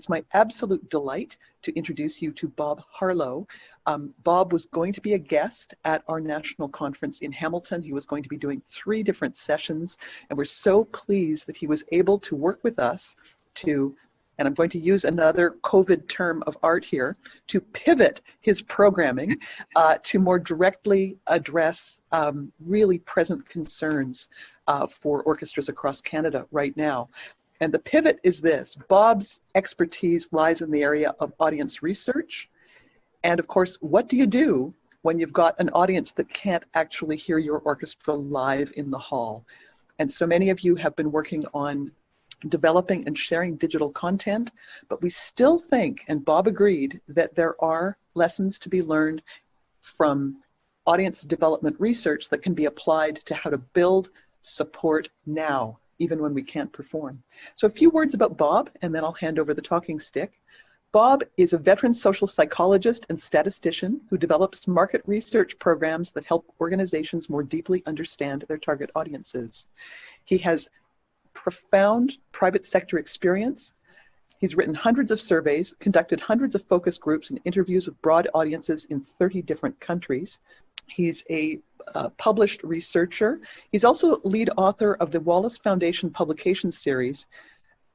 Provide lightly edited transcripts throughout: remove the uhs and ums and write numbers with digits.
It's my absolute delight to introduce you to Bob Harlow. Bob was going to be a guest at our national conference in Hamilton. He was going to be doing 3 different sessions, and we're so pleased that he was able to work with us to, and I'm going to use another COVID term of art here, to pivot his programming to more directly address really present concerns for orchestras across Canada right now. And the pivot is this: Bob's expertise lies in the area of audience research. And of course, what do you do when you've got an audience that can't actually hear your orchestra live in the hall? And so many of you have been working on developing and sharing digital content, but we still think, and Bob agreed, that there are lessons to be learned from audience development research that can be applied to how to build support now, even when we can't perform. So a few words about Bob, and then I'll hand over the talking stick. Bob is a veteran social psychologist and statistician who develops market research programs that help organizations more deeply understand their target audiences. He has profound private sector experience. He's written hundreds of surveys, conducted hundreds of focus groups and interviews with broad audiences in 30 different countries. He's a published researcher. He's also lead author of the Wallace Foundation publication series,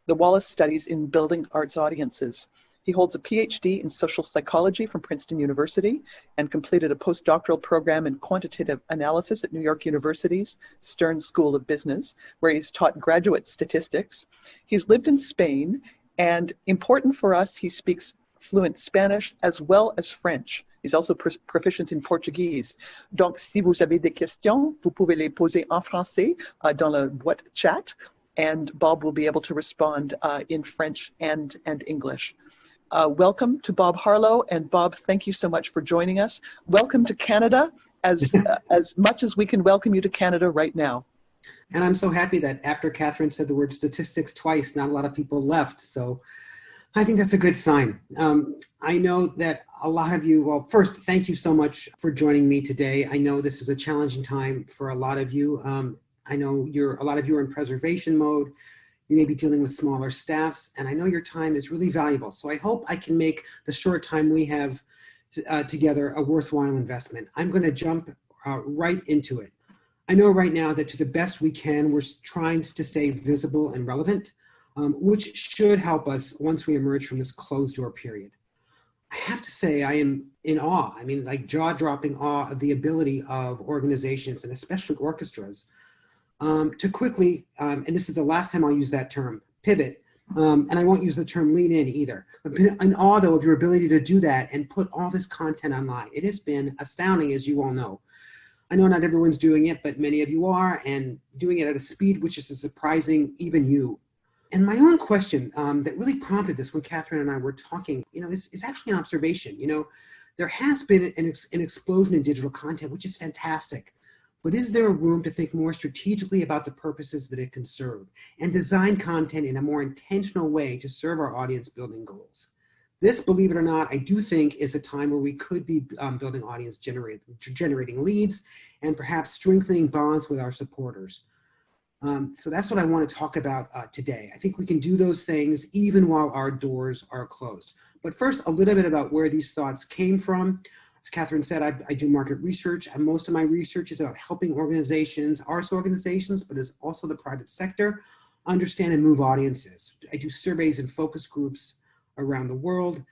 The Wallace Studies in Building Arts Audiences. He holds a PhD in social psychology from Princeton University and completed a postdoctoral program in quantitative analysis at New York University's Stern School of Business, where he's taught graduate statistics. He's lived in Spain, and important for us, he speaks fluent Spanish as well as French. He's also proficient in Portuguese. Donc, si vous avez des questions, vous pouvez les poser en français dans le boîte chat, and Bob will be able to respond in French and English. Welcome to Bob Harlow, and Bob, thank you so much for joining us. Welcome to Canada, as much as we can welcome you to Canada right now. And I'm so happy that after Catherine said the word statistics twice, not a lot of people left. So I think that's a good sign. I know that a lot of you, well, first, thank you so much for joining me today. I know this is a challenging time for a lot of you. I know a lot of you are in preservation mode. You may be dealing with smaller staffs, and I know your time is really valuable. So I hope I can make the short time we have together a worthwhile investment. I'm going to jump right into it. I know right now that to the best we can, we're trying to stay visible and relevant, which should help us once we emerge from this closed door period. I have to say I am in awe, like jaw-dropping awe of the ability of organizations, and especially orchestras, to quickly, and this is the last time I'll use that term, pivot, and I won't use the term lean in either. I've been in awe, though, of your ability to do that and put all this content online. It has been astounding, as you all know. I know not everyone's doing it, but many of you are, and doing it at a speed which is surprising even you. And my own question that really prompted this when Catherine and I were talking, is actually an observation. There has been an explosion in digital content, which is fantastic. But is there room to think more strategically about the purposes that it can serve and design content in a more intentional way to serve our audience building goals? This, believe it or not, I do think is a time where we could be building audience generating leads and perhaps strengthening bonds with our supporters. So that's what I want to talk about today. I think we can do those things even while our doors are closed. But first, a little bit about where these thoughts came from. As Catherine said, I do market research, and most of my research is about helping organizations, arts organizations, but is also the private sector, understand and move audiences. I do surveys and focus groups around the world.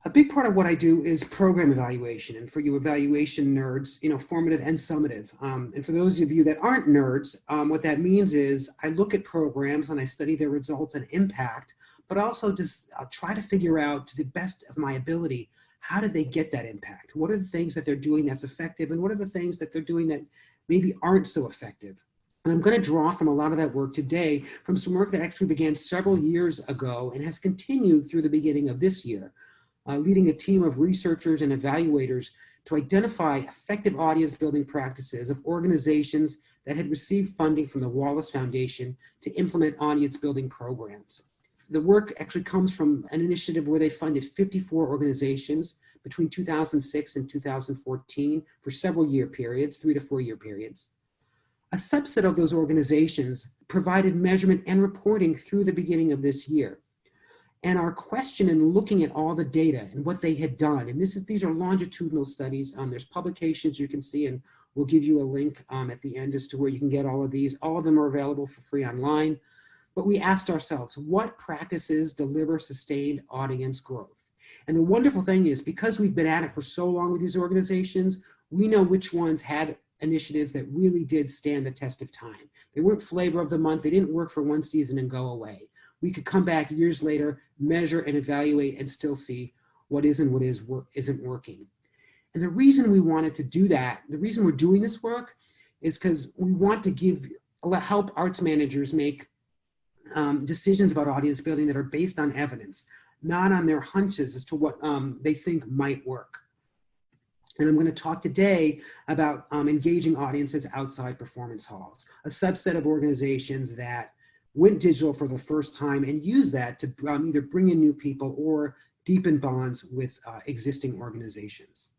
A big part of what I do is program evaluation, and for you evaluation nerds, formative and summative. And for those of you that aren't nerds, what that means is I look at programs and I study their results and impact, but also just try to figure out to the best of my ability, how did they get that impact? What are the things that they're doing that's effective, and what are the things that they're doing that maybe aren't so effective? And I'm going to draw from a lot of that work today from some work that actually began several years ago and has continued through the beginning of this year, leading a team of researchers and evaluators to identify effective audience building practices of organizations that had received funding from the Wallace Foundation to implement audience building programs. The work actually comes from an initiative where they funded 54 organizations between 2006 and 2014 for several year periods, 3 to 4 year periods. A subset of those organizations provided measurement and reporting through the beginning of this year. And our question in looking at all the data and what they had done, and these are longitudinal studies. There's publications you can see, and we'll give you a link at the end as to where you can get all of these. All of them are available for free online. But we asked ourselves, what practices deliver sustained audience growth? And the wonderful thing is, because we've been at it for so long with these organizations, we know which ones had initiatives that really did stand the test of time. They weren't flavor of the month. They didn't work for one season and go away. We could come back years later, measure and evaluate, and still see what is and what isn't working. And the reason we wanted to do that, the reason we're doing this work, is because we want to help arts managers make decisions about audience building that are based on evidence, not on their hunches as to what they think might work. And I'm going to talk today about engaging audiences outside performance halls, a subset of organizations that went digital for the first time and use that to either bring in new people or deepen bonds with existing organizations.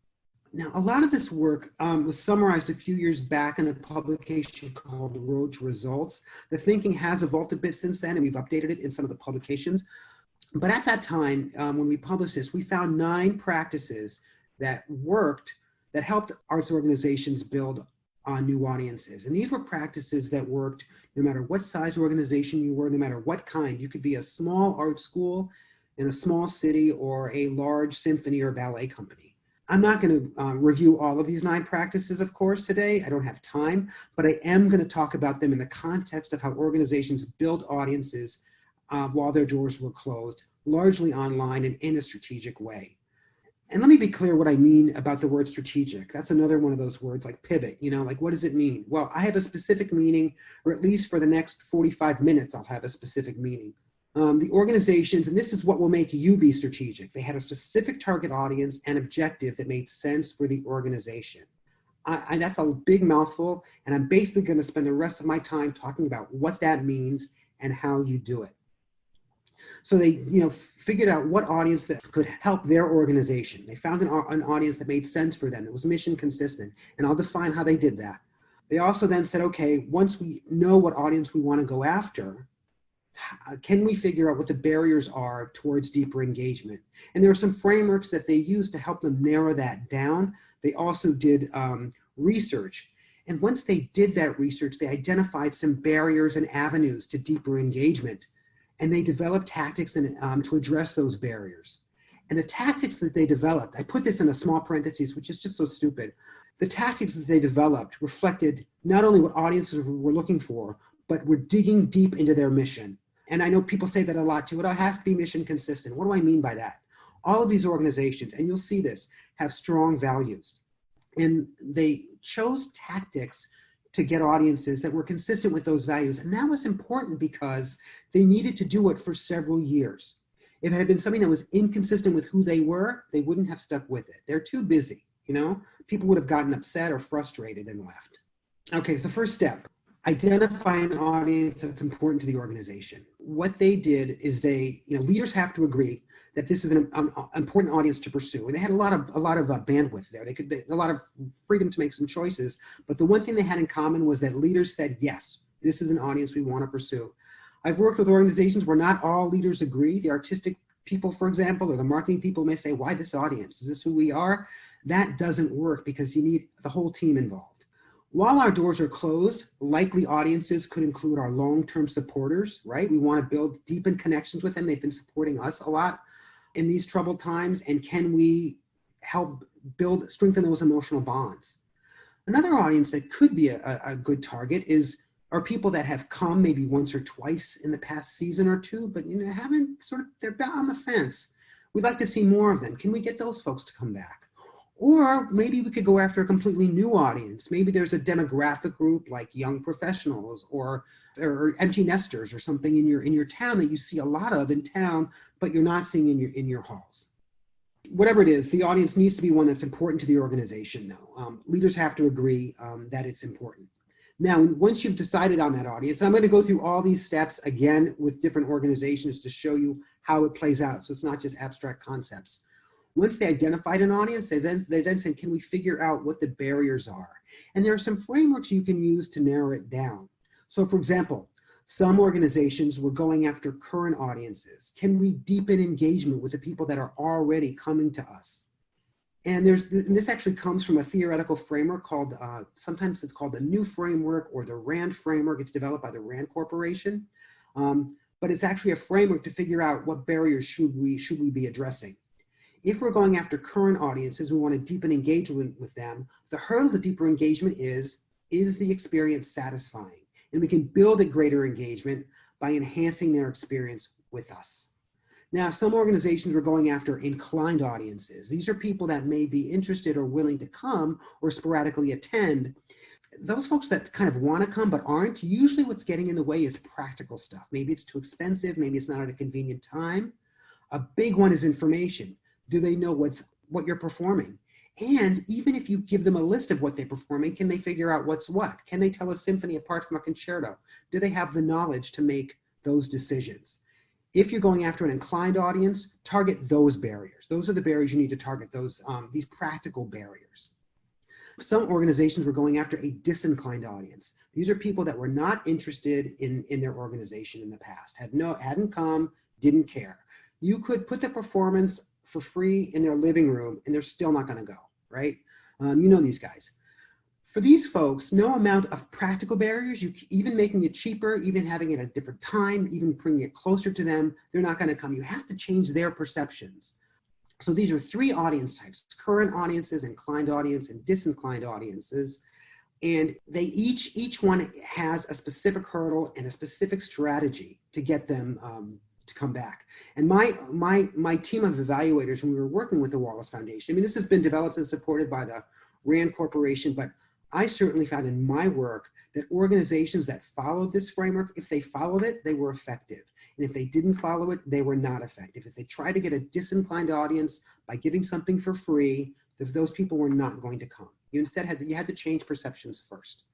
Now, a lot of this work was summarized a few years back in a publication called Road to Results. The thinking has evolved a bit since then, and we've updated it in some of the publications. But at that time, when we published this, we found 9 practices that worked, that helped arts organizations build on new audiences. And these were practices that worked no matter what size organization you were, no matter what kind. You could be a small art school in a small city or a large symphony or ballet company. I'm not going to review all of these 9 practices, of course, today. I don't have time, but I am going to talk about them in the context of how organizations build audiences while their doors were closed, largely online and in a strategic way. And let me be clear what I mean about the word strategic. That's another one of those words like pivot, like what does it mean? Well, I have a specific meaning, or at least for the next 45 minutes, I'll have a specific meaning. The organizations, and this is what will make you be strategic. They had a specific target audience and objective that made sense for the organization. That's a big mouthful, and I'm basically going to spend the rest of my time talking about what that means and how you do it. So they, figured out what audience that could help their organization. They found an audience that made sense for them. It was mission consistent, and I'll define how they did that. They also then said, okay, once we know what audience we want to go after, can we figure out what the barriers are towards deeper engagement? And there are some frameworks that they used to help them narrow that down. They also did research. And once they did that research, they identified some barriers and avenues to deeper engagement. And they developed tactics to address those barriers. And the tactics that they developed, I put this in a small parentheses, which is just so stupid. The tactics that they developed reflected not only what audiences were looking for, but were digging deep into their mission. And I know people say that a lot too. It has to be mission consistent. What do I mean by that? All of these organizations, and you'll see this, have strong values. And they chose tactics to get audiences that were consistent with those values. And that was important because they needed to do it for several years. If it had been something that was inconsistent with who they were, they wouldn't have stuck with it. They're too busy, People would have gotten upset or frustrated and left. Okay, the first step, identify an audience that's important to the organization. What they did is leaders have to agree that this is an important audience to pursue. And they had a lot of bandwidth there. They a lot of freedom to make some choices. But the one thing they had in common was that leaders said, yes, this is an audience we want to pursue. I've worked with organizations where not all leaders agree. The artistic people, for example, or the marketing people may say, why this audience? Is this who we are? That doesn't work because you need the whole team involved. While our doors are closed, likely audiences could include our long-term supporters, right? We want to build deepened connections with them. They've been supporting us a lot in these troubled times. And can we help strengthen those emotional bonds? Another audience that could be a good target are people that have come maybe once or twice in the past season or two, but they're on the fence. We'd like to see more of them. Can we get those folks to come back? Or maybe we could go after a completely new audience. Maybe there's a demographic group like young professionals or empty nesters or something in your town that you see a lot of in town, but you're not seeing in your halls. Whatever it is, the audience needs to be one that's important to the organization, though. Leaders have to agree that it's important. Now, once you've decided on that audience, I'm going to go through all these steps again with different organizations to show you how it plays out. So it's not just abstract concepts. Once they identified an audience, they then said, can we figure out what the barriers are? And there are some frameworks you can use to narrow it down. So for example, Some organizations were going after current audiences. Can we deepen engagement with the people that are already coming to us? And this actually comes from a theoretical framework called, sometimes it's called the New Framework or the RAND framework. It's developed by the RAND Corporation. But it's actually a framework to figure out what barriers should we be addressing. If we're going after current audiences, we want to deepen engagement with them. The hurdle to deeper engagement is the experience satisfying? And we can build a greater engagement by enhancing their experience with us. Now, some organizations were going after inclined audiences. These are people that may be interested or willing to come or sporadically attend. Those folks that kind of want to come but aren't, usually what's getting in the way is practical stuff. Maybe it's too expensive, maybe it's not at a convenient time. A big one is information. Do they know what you're performing? And even if you give them a list of what they're performing, can they figure out what's what? Can they tell a symphony apart from a concerto? Do they have the knowledge to make those decisions? If you're going after an inclined audience, target those barriers. Those are the barriers you need to target, these practical barriers. Some organizations were going after a disinclined audience. These are people that were not interested in their organization in the past, hadn't come, didn't care. You could put the performance for free in their living room and they're still not going to go, right? You know these guys. For these folks, no amount of practical barriers, even making it cheaper, even having it at a different time, even bringing it closer to them, they're not going to come. You have to change their perceptions. So these are three audience types: current audiences, inclined audience, and disinclined audiences. And they each one has a specific hurdle and a specific strategy to get them to come back. And my team of evaluators, when we were working with the Wallace Foundation, I mean, this has been developed and supported by the RAND Corporation, but I certainly found in my work that organizations that followed this framework, if they followed it, they were effective. And if they didn't follow it, they were not effective. If they tried to get a disinclined audience by giving something for free, those people were not going to come. You instead had to change perceptions first.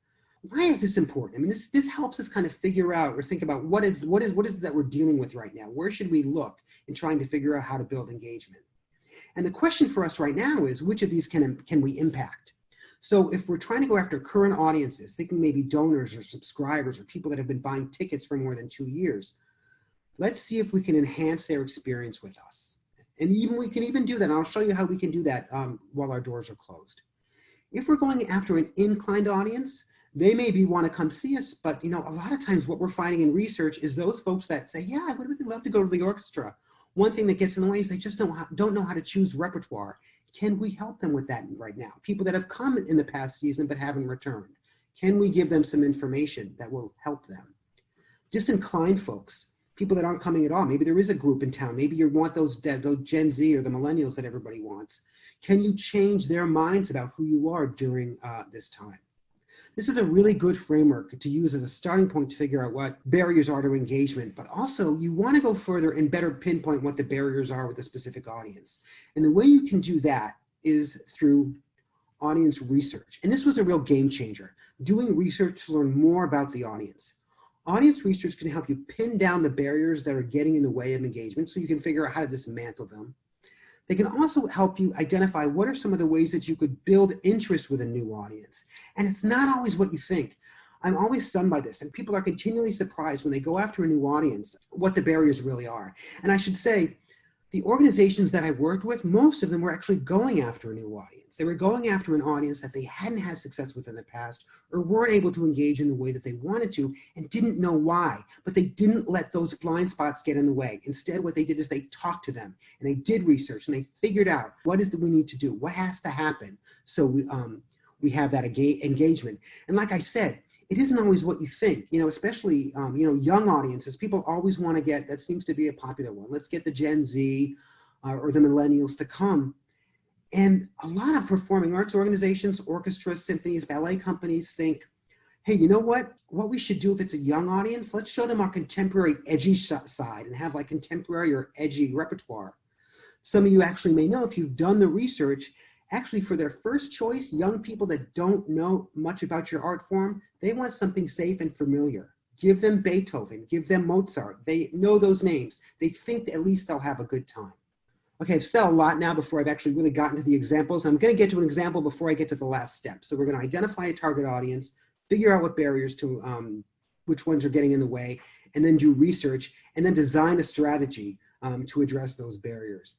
Why is this important? I mean, this helps us kind of figure out or think about what is it that we're dealing with right now? Where should we look in trying to figure out how to build engagement? And the question for us right now is, which of these can we impact? So if we're trying to go after current audiences, thinking maybe donors or subscribers or people that have been buying tickets for more than 2 years, let's see if we can enhance their experience with us. And we can even do that. And I'll show you how we can do that while our doors are closed. If we're going after an inclined audience, they maybe want to come see us, but a lot of times what we're finding in research is those folks that say, yeah, I would really love to go to the orchestra. One thing that gets in the way is they just don't know how to choose repertoire. Can we help them with that right now? People that have come in the past season but haven't returned. Can we give them some information that will help them? Disinclined folks, people that aren't coming at all. Maybe there is a group in town. Maybe you want those Gen Z or the millennials that everybody wants. Can you change their minds about who you are during this time? This is a really good framework to use as a starting point to figure out what barriers are to engagement, but also you want to go further and better pinpoint what the barriers are with a specific audience. And the way you can do that is through audience research. And this was a real game changer, doing research to learn more about the audience. Audience research can help you pin down the barriers that are getting in the way of engagement so you can figure out how to dismantle them. They can also help you identify what are some of the ways that you could build interest with a new audience. And it's not always what you think. I'm always stunned by this, and people are continually surprised when they go after a new audience, what the barriers really are. And I should say, the organizations that I worked with, most of them were actually going after a new audience. They were going after an audience that they hadn't had success with in the past or weren't able to engage in the way that they wanted to and didn't know why. But they didn't let those blind spots get in the way. Instead, what they did is they talked to them and they did research and they figured out what is that we need to do, what has to happen so we have that engagement. And like I said, it isn't always what you think, especially, young audiences. People always want to get, that seems to be a popular one. Let's get the Gen Z or the millennials to come. And a lot of performing arts organizations, orchestras, symphonies, ballet companies think, hey, you know what? What we should do if it's a young audience, let's show them our contemporary edgy side and have like contemporary or edgy repertoire. Some of you actually may know, if you've done the research, actually, for their first choice, young people that don't know much about your art form, they want something safe and familiar. Give them Beethoven, give them Mozart. They know those names. They think at least they'll have a good time. Okay, I've said a lot now before I've actually really gotten to the examples. I'm going to get to an example before I get to the last step. So we're going to identify a target audience, figure out what barriers to which ones are getting in the way, and then do research, and then design a strategy to address those barriers.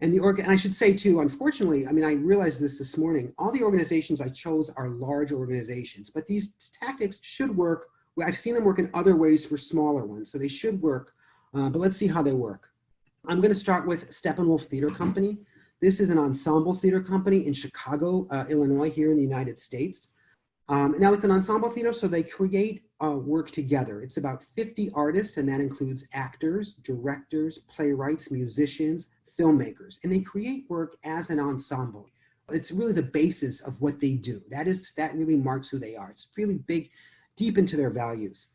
And I should say too, unfortunately, I mean, I realized this morning, all the organizations I chose are large organizations, but these tactics should work. I've seen them work in other ways for smaller ones, so they should work, but let's see how they work. I'm going to start with Steppenwolf Theater Company. This is an ensemble theater company in Chicago, Illinois, here in the United States. Now it's an ensemble theater, so they create work together. It's about 50 artists, and that includes actors, directors, playwrights, musicians, filmmakers, and they create work as an ensemble. It's really the basis of what they do. That really marks who they are. It's really big, deep into their values.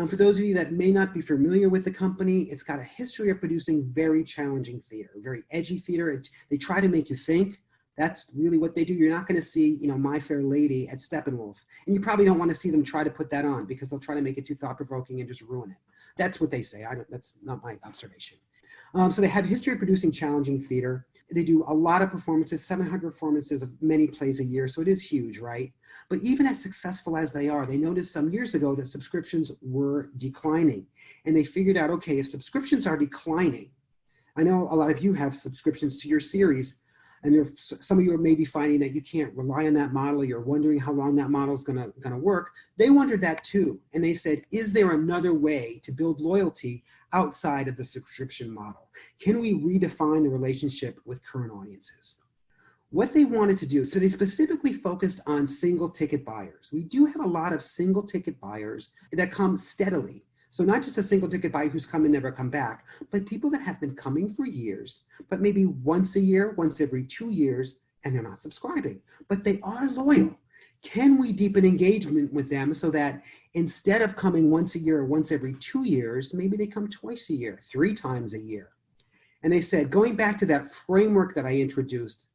For those of you that may not be familiar with the company, it's got a history of producing very challenging theater, very edgy theater. They try to make you think. That's really what they do. You're not going to see, My Fair Lady at Steppenwolf. And you probably don't want to see them try to put that on because they'll try to make it too thought-provoking and just ruin it. That's what they say. That's not my observation. So they have a history of producing challenging theater. They do a lot of performances, 700 performances of many plays a year. So it is huge, right? But even as successful as they are, they noticed some years ago that subscriptions were declining. And they figured out, okay, if subscriptions are declining, I know a lot of you have subscriptions to your series, and some of you are maybe finding that you can't rely on that model. You're wondering how long that model is going to work. They wondered that too. And they said, is there another way to build loyalty outside of the subscription model? Can we redefine the relationship with current audiences? What they wanted to do, so they specifically focused on single ticket buyers. We do have a lot of single ticket buyers that come steadily. So not just a single ticket buyer who's come and never come back, but people that have been coming for years, but maybe once a year, once every 2 years, and they're not subscribing, but they are loyal. Can we deepen engagement with them so that instead of coming once a year or once every 2 years, maybe they come twice a year, 3 times a year? And they said, going back to that framework that I introduced,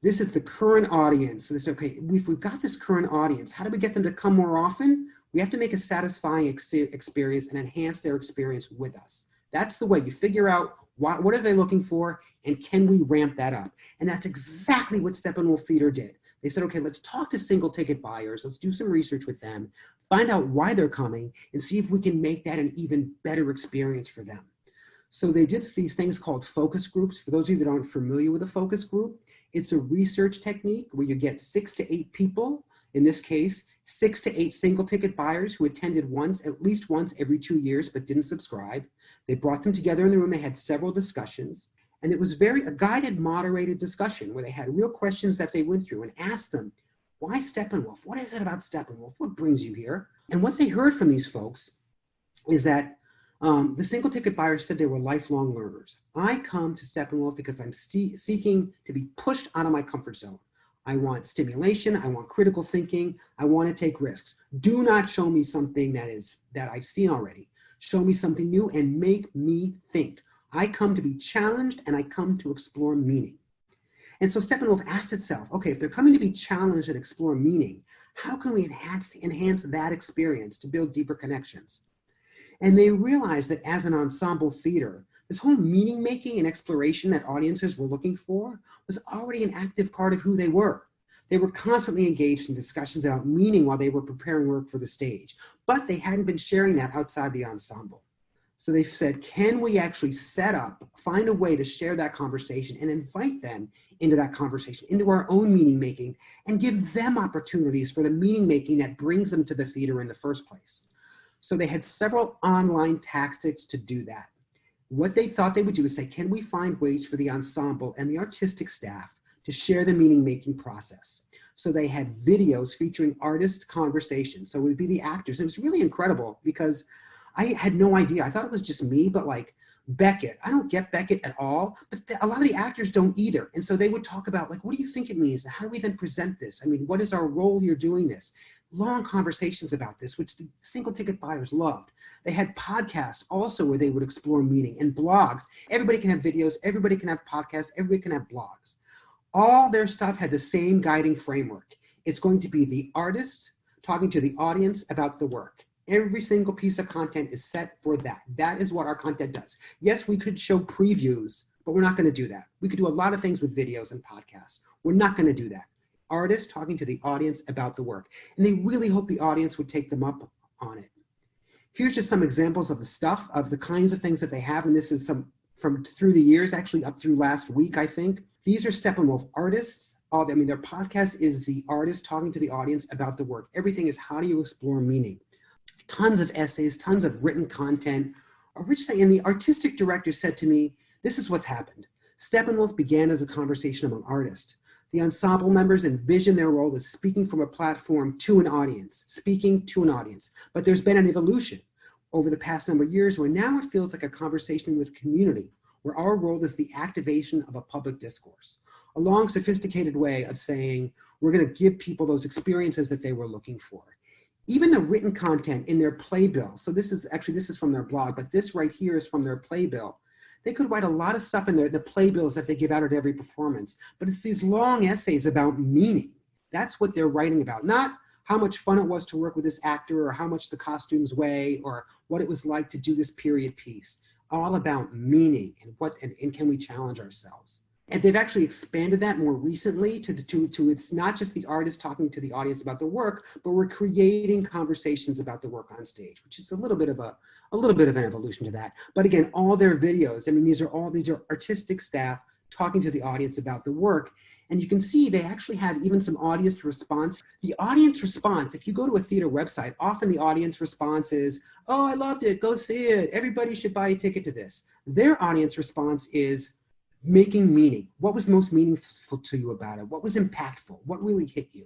this is the current audience. So they said, okay, we've got this current audience. How do we get them to come more often? We have to make a satisfying experience and enhance their experience with us. That's the way you figure out what are they looking for and can we ramp that up? And that's exactly what Steppenwolf Theater did. They said, okay, let's talk to single ticket buyers. Let's do some research with them, find out why they're coming and see if we can make that an even better experience for them. So they did these things called focus groups. For those of you that aren't familiar with a focus group, it's a research technique where you get 6 to 8 people, in this case, 6 to 8 single ticket buyers who attended at least once every 2 years, but didn't subscribe. They brought them together in the room. They had several discussions, and it was a guided, moderated discussion where they had real questions that they went through and asked them, why Steppenwolf? What is it about Steppenwolf? What brings you here? And what they heard from these folks is that the single ticket buyers said they were lifelong learners. I come to Steppenwolf because I'm seeking to be pushed out of my comfort zone. I want stimulation. I want critical thinking. I want to take risks. Do not show me something that I've seen already. Show me something new and make me think. I come to be challenged and I come to explore meaning. And so Steppenwolf asked itself, okay, if they're coming to be challenged and explore meaning, how can we enhance that experience to build deeper connections? And they realized that as an ensemble theater, this whole meaning making and exploration that audiences were looking for was already an active part of who they were. They were constantly engaged in discussions about meaning while they were preparing work for the stage, but they hadn't been sharing that outside the ensemble. So they said, can we actually find a way to share that conversation and invite them into that conversation, into our own meaning making, and give them opportunities for the meaning making that brings them to the theater in the first place. So they had several online tactics to do that. What they thought they would do is say, can we find ways for the ensemble and the artistic staff to share the meaning-making process? So they had videos featuring artist conversations. So it would be the actors. It was really incredible because I had no idea. I thought it was just me, but like Beckett, I don't get Beckett at all, but a lot of the actors don't either. And so they would talk about like, what do you think it means? How do we then present this? I mean, what is our role here doing this? Long conversations about this, which the single ticket buyers loved. They had podcasts also where they would explore meaning and blogs. Everybody can have videos, everybody can have podcasts, everybody can have blogs. All their stuff had the same guiding framework. It's going to be the artist talking to the audience about the work. Every single piece of content is set for that. That is what our content does. Yes, we could show previews, but we're not going to do that. We could do a lot of things with videos and podcasts. We're not going to do that. Artists talking to the audience about the work. And they really hope the audience would take them up on it. Here's just some examples of the stuff, of the kinds of things that they have. And this is some from through the years, actually up through last week, I think. These are Steppenwolf artists. Their podcast is the artist talking to the audience about the work. Everything is how do you explore meaning? Tons of essays, tons of written content. And the artistic director said to me, this is what's happened. Steppenwolf began as a conversation among artists. The ensemble members envision their role as speaking from a platform to an audience, speaking to an audience. But there's been an evolution over the past number of years where now it feels like a conversation with community, where our role is the activation of a public discourse, a long, sophisticated way of saying we're going to give people those experiences that they were looking for. Even the written content in their playbill, so this is from their blog, but this right here is from their playbill. They could write a lot of stuff in the playbills that they give out at every performance, but it's these long essays about meaning. That's what they're writing about, not how much fun it was to work with this actor or how much the costumes weigh or what it was like to do this period piece. All about meaning and can we challenge ourselves. And they've actually expanded that more recently to it's not just the artist talking to the audience about the work, but we're creating conversations about the work on stage, which is a little bit of an evolution to that. But again, all their videos, these are artistic staff talking to the audience about the work. And you can see they actually have even some audience response. The audience response, if you go to a theater website, often the audience response is, oh, I loved it, go see it. Everybody should buy a ticket to this. Their audience response is making meaning. What was most meaningful to you about it? What was impactful? What really hit you?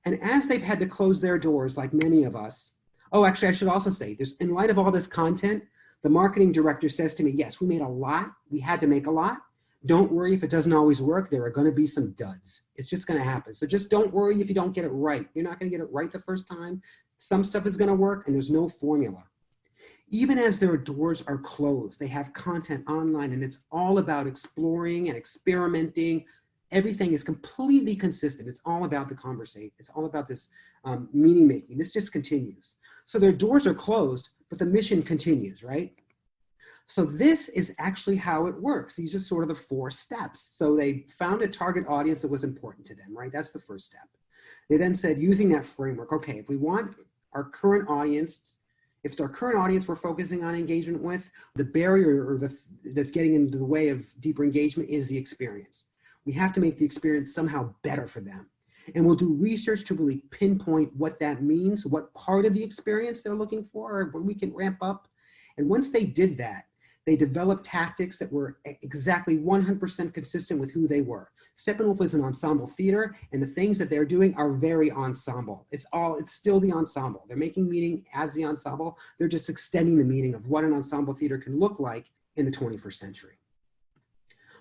And as they've had to close their doors, like many of us, I should also say, in light of all this content, the marketing director says to me, yes, we made a lot. We had to make a lot. Don't worry if it doesn't always work. There are going to be some duds. It's just going to happen. So just don't worry if you don't get it right. You're not going to get it right the first time. Some stuff is going to work and there's no formula. Even as their doors are closed, they have content online and it's all about exploring and experimenting. Everything is completely consistent. It's all about the conversation. It's all about this meaning making. This just continues. So their doors are closed, but the mission continues, right? So this is actually how it works. These are sort of the 4 steps. So they found a target audience that was important to them, right? That's the first step. They then said, using that framework, okay, if we want our current audience, if our current audience we're focusing on engagement with, the barrier that's getting into the way of deeper engagement is the experience. We have to make the experience somehow better for them. And we'll do research to really pinpoint what that means, what part of the experience they're looking for, or where we can ramp up. And once they did that, they developed tactics that were exactly 100% consistent with who they were. Steppenwolf is an ensemble theater, and the things that they're doing are very ensemble. It's still the ensemble. They're making meaning as the ensemble. They're just extending the meaning of what an ensemble theater can look like in the 21st century.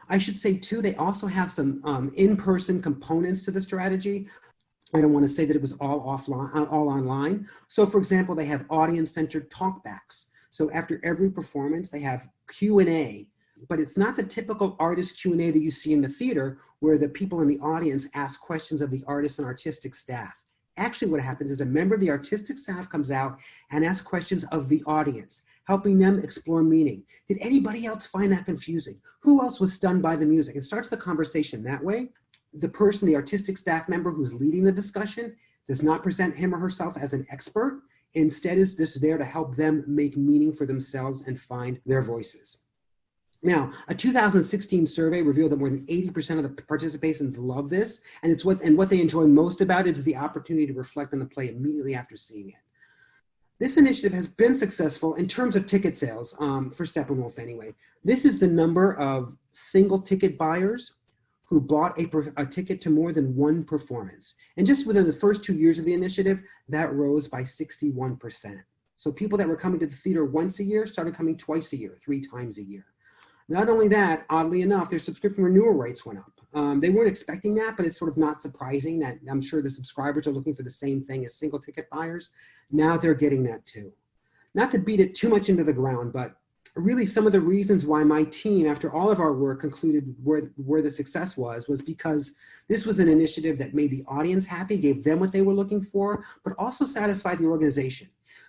I should say too, they also have some in-person components to the strategy. I don't want to say that it was all offline, all online. So for example, they have audience-centered talkbacks. So after every performance, they have Q&A, but it's not the typical artist Q&A that you see in the theater where the people in the audience ask questions of the artists and artistic staff. Actually, what happens is a member of the artistic staff comes out and asks questions of the audience, helping them explore meaning. Did anybody else find that confusing? Who else was stunned by the music? And starts the conversation that way. The artistic staff member who's leading the discussion does not present him or herself as an expert. Instead is just there to help them make meaning for themselves and find their voices. Now, a 2016 survey revealed that more than 80% of the participants love this, and what they enjoy most about it is the opportunity to reflect on the play immediately after seeing it. This initiative has been successful in terms of ticket sales, for Steppenwolf anyway. This is the number of single ticket buyers who bought a ticket to more than one performance. And just within the first 2 years of the initiative, that rose by 61%. So people that were coming to the theater once a year started coming twice a year, 3 times a year. Not only that, oddly enough, their subscription renewal rates went up. They weren't expecting that, but it's sort of not surprising that I'm sure the subscribers are looking for the same thing as single ticket buyers. Now they're getting that too. Not to beat it too much into the ground, but really some of the reasons why my team, after all of our work, concluded where the success was because this was an initiative that made the audience happy, gave them what they were looking for, but also satisfied the organization.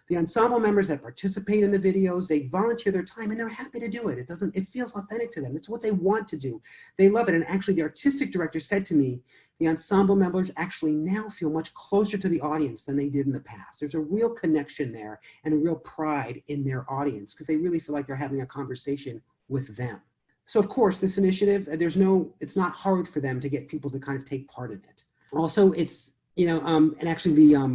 The ensemble members that participate in the videos, they volunteer their time and they're happy to do it. It feels authentic to them. It's what they want to do. They love it. And actually the artistic director said to me, the ensemble members actually now feel much closer to the audience than they did in the past. There's a real connection there and a real pride in their audience because they really feel like they're having a conversation with them. So of course, this initiative, it's not hard for them to get people to kind of take part in it. Also, it's, and actually the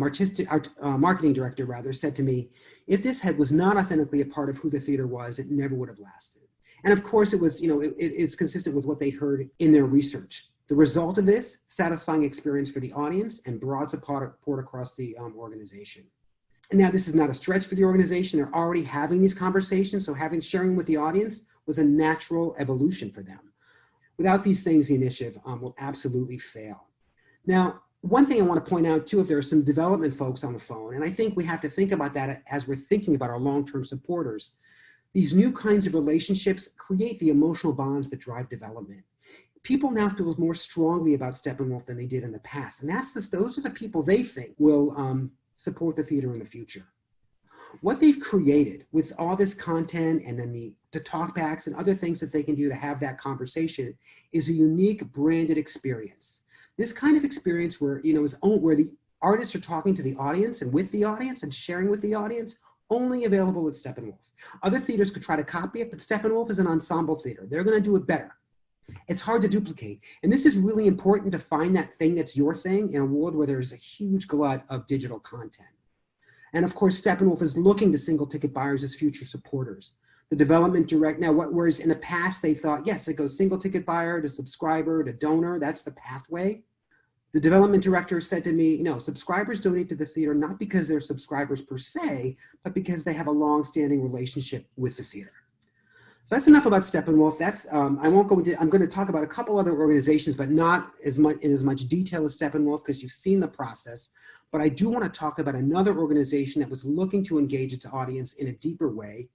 marketing director rather said to me, if this was not authentically a part of who the theater was, it never would have lasted. And of course it was, it's consistent with what they heard in their research. The result of this, satisfying experience for the audience and broad support across the organization. And now this is not a stretch for the organization. They're already having these conversations. So sharing with the audience was a natural evolution for them. Without these things, the initiative will absolutely fail. Now, one thing I want to point out too, if there are some development folks on the phone, and I think we have to think about that as we're thinking about our long-term supporters, these new kinds of relationships create the emotional bonds that drive development. People now feel more strongly about Steppenwolf than they did in the past. And those are the people they think will support the theater in the future. What they've created with all this content and then the talkbacks and other things that they can do to have that conversation is a unique branded experience. This kind of experience where, where the artists are talking to the audience and with the audience and sharing with the audience, only available at Steppenwolf. Other theaters could try to copy it, but Steppenwolf is an ensemble theater. They're going to do it better. It's hard to duplicate. And this is really important to find that thing that's your thing in a world where there's a huge glut of digital content. And of course, Steppenwolf is looking to single ticket buyers as future supporters. The development whereas in the past they thought, yes, it goes single ticket buyer to subscriber to donor, that's the pathway. The development director said to me, subscribers donate to the theater not because they're subscribers per se, but because they have a long-standing relationship with the theater. So that's enough about Steppenwolf. I'm going to talk about a couple other organizations, but not in as much detail as Steppenwolf because you've seen the process. But I do want to talk about another organization that was looking to engage its audience in a deeper way.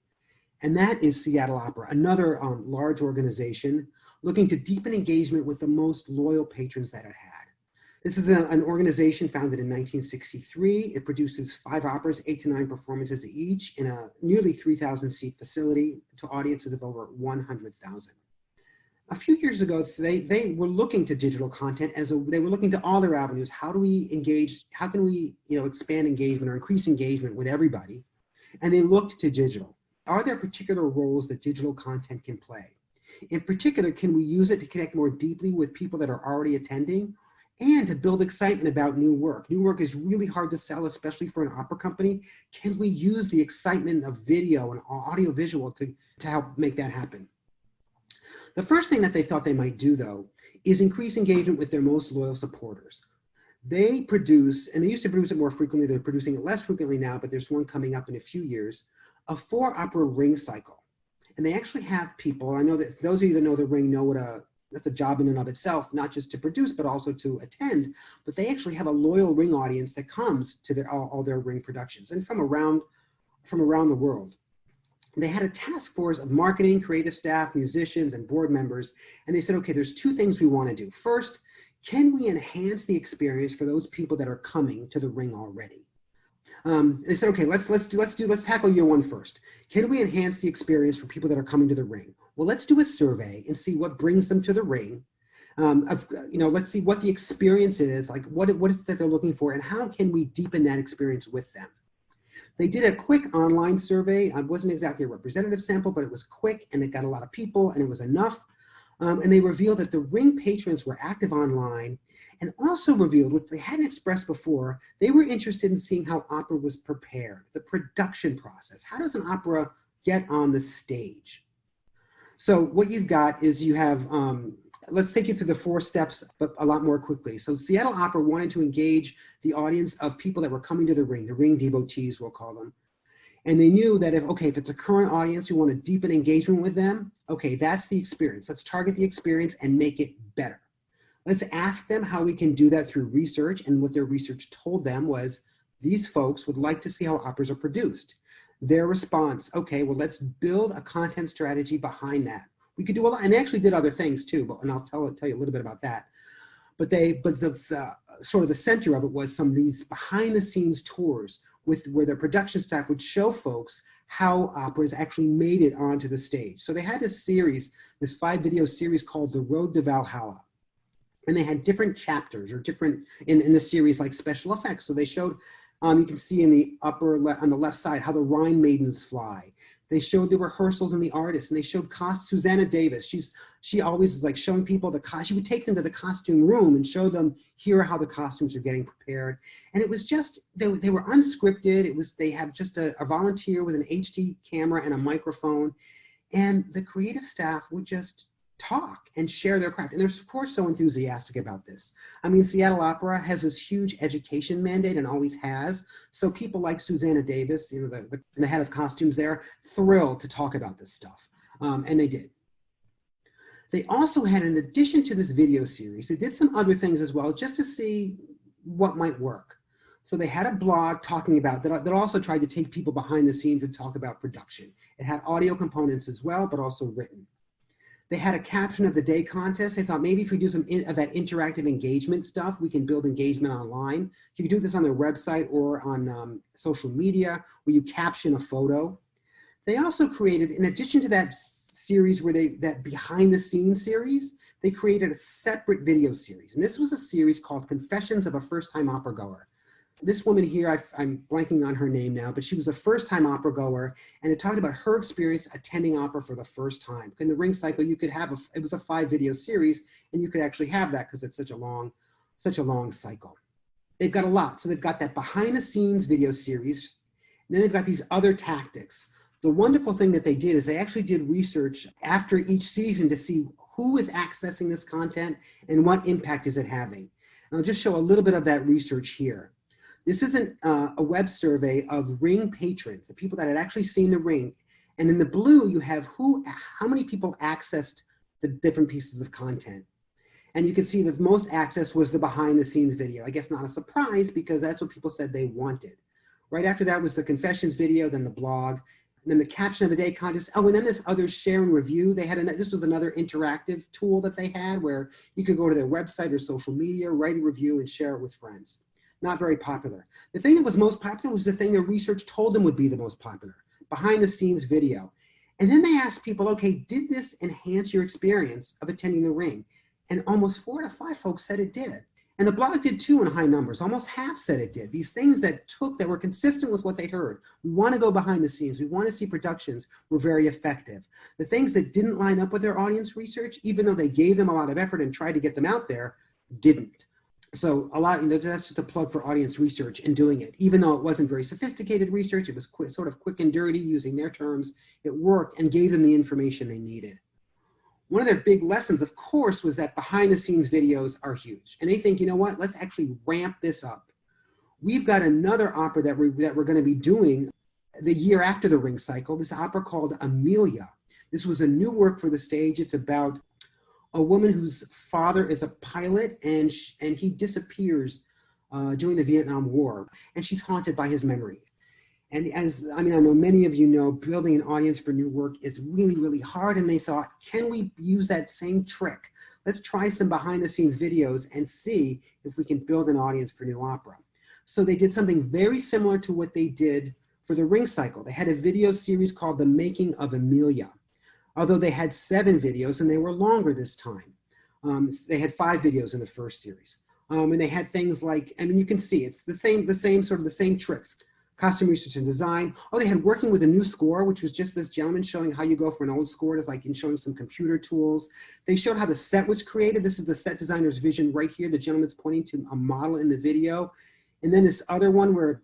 And that is Seattle Opera, another large organization looking to deepen engagement with the most loyal patrons that it had. This is an organization founded in 1963. It produces 5 operas, 8 to 9 performances each in a nearly 3,000 seat facility to audiences of over 100,000. A few years ago, they were looking to digital content they were looking to all their avenues. How do we engage? How can we expand engagement or increase engagement with everybody? And they looked to digital. Are there particular roles that digital content can play? In particular, can we use it to connect more deeply with people that are already attending and to build excitement about new work? New work is really hard to sell, especially for an opera company. Can we use the excitement of video and audio visual to help make that happen? The first thing that they thought they might do, though, is increase engagement with their most loyal supporters. They produce, and they used to produce it more frequently, they're producing it less frequently now, but there's one coming up in a few years, a 4-opera ring cycle. And they actually have people, I know that those of you that know the ring know that's a job in and of itself, not just to produce, but also to attend, but they actually have a loyal ring audience that comes to all their ring productions and from around the world. They had a task force of marketing, creative staff, musicians, and board members, and they said, okay, there's 2 things we want to do. First, can we enhance the experience for those people that are coming to the ring already? They said, okay, let's tackle year 1 first. Can we enhance the experience for people that are coming to the ring? Well, let's do a survey and see what brings them to the ring. Let's see what the experience is, like what is it that they're looking for, and how can we deepen that experience with them? They did a quick online survey. It wasn't exactly a representative sample, but it was quick and it got a lot of people and it was enough. And they revealed that the ring patrons were active online and also revealed what they hadn't expressed before. They were interested in seeing how opera was prepared, the production process. How does an opera get on the stage? So what you've got is you have, let's take you through the 4 steps, but a lot more quickly. So Seattle Opera wanted to engage the audience of people that were coming to the ring devotees, we'll call them. And they knew that if it's a current audience, we want to deepen engagement with them, okay, that's the experience. Let's target the experience and make it better. Let's ask them how we can do that through research. And what their research told them was these folks would like to see how operas are produced. Their response, okay, well, let's build a content strategy behind that. We could do a lot, and they actually did other things too, and I'll tell you a little bit about that. But the sort of the center of it was some of these behind the scenes tours where the production staff would show folks how operas actually made it onto the stage. So they had this series, this 5-video series called The Road to Valhalla. And they had different chapters or different in the series, like special effects. So they showed, you can see in the on the left side, how the Rhine maidens fly. They showed the rehearsals and the artists, and they showed Susanna Davis. She always was like showing people she would take them to the costume room and show them here how the costumes are getting prepared. And it was just, they were unscripted. They had just a volunteer with an HD camera and a microphone, and the creative staff would just talk and share their craft. And they're, of course, so enthusiastic about this. I mean, Seattle Opera has this huge education mandate and always has. So people like Susanna Davis, the head of costumes there, thrilled to talk about this stuff. And they did. They also had, in addition to this video series, they did some other things as well, just to see what might work. So they had a blog talking about that also tried to take people behind the scenes and talk about production. It had audio components as well, but also written. They had a caption of the day contest. They thought maybe if we do some of that interactive engagement stuff, we can build engagement online. You can do this on their website or on social media, where you caption a photo. They also created, in addition to that series that behind the scenes series, they created a separate video series. And this was a series called Confessions of a First-Time Opera Goer. This woman here, I'm blanking on her name now, but she was a first-time opera goer, and it talked about her experience attending opera for the first time. In the Ring Cycle, you could have it was a 5-video series, and you could actually have that because it's such a long cycle. They've got a lot. So they've got that behind-the-scenes video series, and then they've got these other tactics. The wonderful thing that they did is they actually did research after each season to see who is accessing this content and what impact is it having. And I'll just show a little bit of that research here. This is a web survey of Ring patrons, the people that had actually seen the Ring. And in the blue, you have how many people accessed the different pieces of content. And you can see that most access was the behind the scenes video. I guess not a surprise, because that's what people said they wanted. Right after that was the confessions video, then the blog, and then the caption of the day contest. Oh, and then this other share and review. This was another interactive tool that they had where you could go to their website or social media, write a review, and share it with friends. Not very popular. The thing that was most popular was the thing their research told them would be the most popular, behind the scenes video. And then they asked people, okay, did this enhance your experience of attending the Ring? And almost 4 out of 5 folks said it did. And the blog did too in high numbers. Almost half said it did. These things that were consistent with what they heard. We want to go behind the scenes. We want to see productions were very effective. The things that didn't line up with their audience research, even though they gave them a lot of effort and tried to get them out there, didn't. So that's just a plug for audience research and doing it. Even though it wasn't very sophisticated research, it was sort of quick and dirty, using their terms. It worked and gave them the information they needed. One of their big lessons, of course, was that behind the scenes videos are huge. And they think, you know what, let's actually ramp this up. We've got another opera that we're going to be doing the year after the Ring Cycle, this opera called Amelia. This was a new work for the stage. It's about a woman whose father is a pilot, and he disappears during the Vietnam War, and she's haunted by his memory. And I know many of you know, building an audience for new work is really, really hard, and they thought, can we use that same trick? Let's try some behind the scenes videos and see if we can build an audience for new opera. So they did something very similar to what they did for the Ring Cycle. They had a video series called The Making of Amelia. Although they had 7 videos, and they were longer this time. They had 5 videos in the first series. And they had things like, you can see it's the same tricks. Costume research and design. Oh, they had working with a new score, which was just this gentleman showing how you go from an old score to showing some computer tools. They showed how the set was created. This is the set designer's vision right here. The gentleman's pointing to a model in the video. And then this other one where,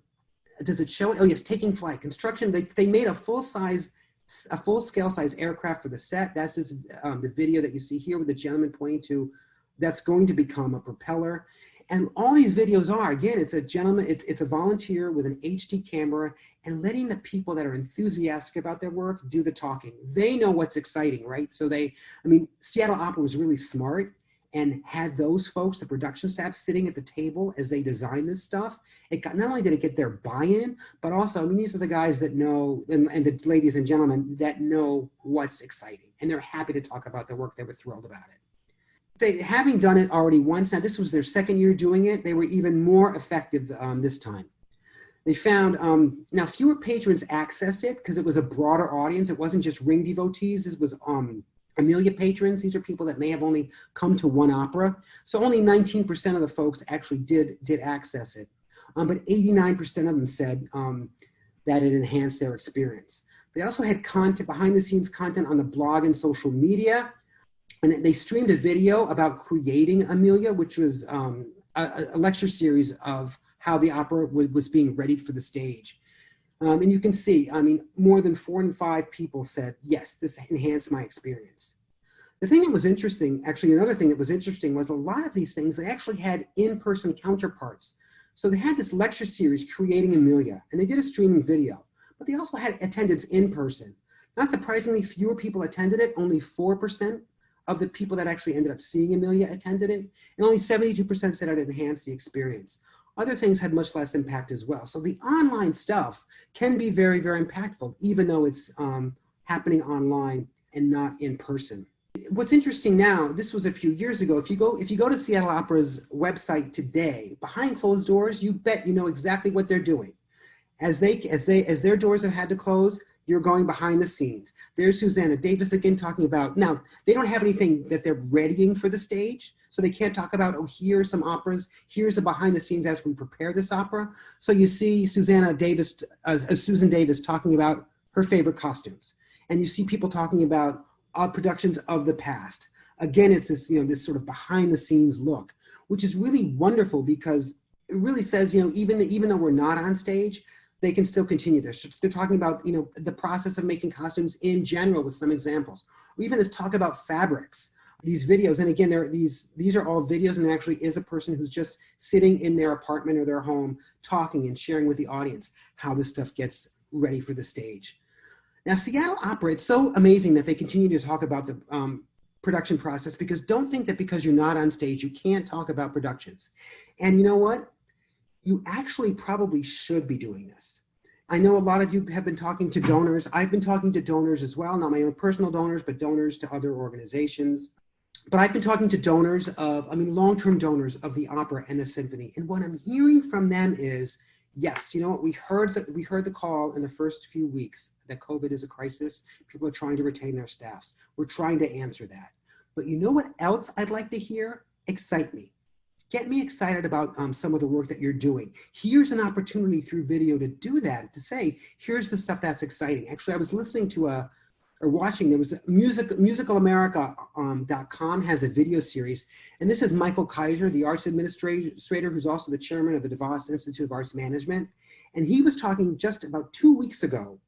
does it show it? Oh yes, taking flight. Construction, they made a full-scale size aircraft for the set. That's the video that you see here with the gentleman pointing to, that's going to become a propeller. And all these videos are, again, it's a gentleman, it's a volunteer with an HD camera and letting the people that are enthusiastic about their work do the talking. They know what's exciting, right? So Seattle Opera was really smart and had those folks, the production staff, sitting at the table as they designed this stuff. Not only did it get their buy-in, but also, these are the guys that know, and the ladies and gentlemen that know what's exciting. And they're happy to talk about their work. They were thrilled about it. Having done it already once, now this was their second year doing it, they were even more effective this time. They found, now fewer patrons accessed it because it was a broader audience. It wasn't just Ring devotees. This was Amelia patrons. These are people that may have only come to one opera. So only 19% of the folks actually did access it. But 89% of them said that it enhanced their experience. They also had content, behind the scenes content on the blog and social media. And they streamed a video about creating Amelia, which was a lecture series of how the opera was being readied for the stage. And you can see, I mean, more than 4 in 5 people said, yes, this enhanced my experience. The thing that was interesting, actually another thing that was interesting was a lot of these things, they actually had in-person counterparts. So they had this lecture series, Creating Amelia, and they did a streaming video, but they also had attendance in person. Not surprisingly, fewer people attended it, only 4% of the people that actually ended up seeing Amelia attended it, and only 72% said it enhanced the experience. Other things had much less impact as well. So the online stuff can be very, very impactful, even though it's happening online and not in person. What's interesting now, this was a few years ago, if you go to Seattle Opera's website today, behind closed doors, you bet you know exactly what they're doing. As their doors have had to close, you're going behind the scenes. There's Susanna Davis again talking about, now they don't have anything that they're readying for the stage, so they can't talk about, oh, here's some operas, here's the behind the scenes as we prepare this opera. So you see Susan Davis talking about her favorite costumes. And you see people talking about productions of the past. Again, it's this, this sort of behind the scenes look, which is really wonderful because it really says, even though we're not on stage, they can still continue this. They're talking about, the process of making costumes in general with some examples. Or even this talk about fabrics, these videos. And again, these are all videos, and there actually is a person who's just sitting in their apartment or their home talking and sharing with the audience how this stuff gets ready for the stage. Now, Seattle Opera, it's so amazing that they continue to talk about the production process, because don't think that because you're not on stage, you can't talk about productions. And you know what? You actually probably should be doing this. I know a lot of you have been talking to donors. I've been talking to donors as well, not my own personal donors, but donors to other organizations. But I've been talking to donors long-term donors of the opera and the symphony. And what I'm hearing from them is, yes, we heard the call in the first few weeks that COVID is a crisis. People are trying to retain their staffs. We're trying to answer that. But you know what else I'd like to hear? Excite me. Get me excited about some of the work that you're doing. Here's an opportunity through video to do that, to say, here's the stuff that's exciting. Actually, I was listening to watching, there was musicalamerica.com has a video series, and this is Michael Kaiser, the arts administrator, who's also the chairman of the DeVos Institute of Arts Management. And he was talking just about 2 weeks ago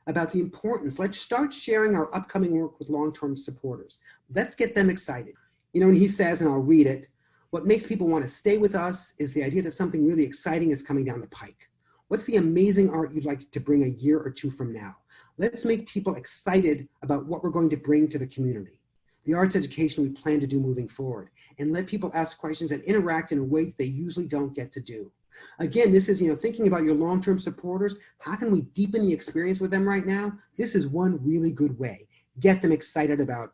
about the importance. Let's start sharing our upcoming work with long-term supporters. Let's get them excited. And he says, and I'll read it, what makes people want to stay with us is the idea that something really exciting is coming down the pike. What's the amazing art you'd like to bring a year or two from now? Let's make people excited about what we're going to bring to the community, the arts education we plan to do moving forward, and let people ask questions and interact in a way that they usually don't get to do. Again, this is, thinking about your long-term supporters. How can we deepen the experience with them right now? This is one really good way. Get them excited about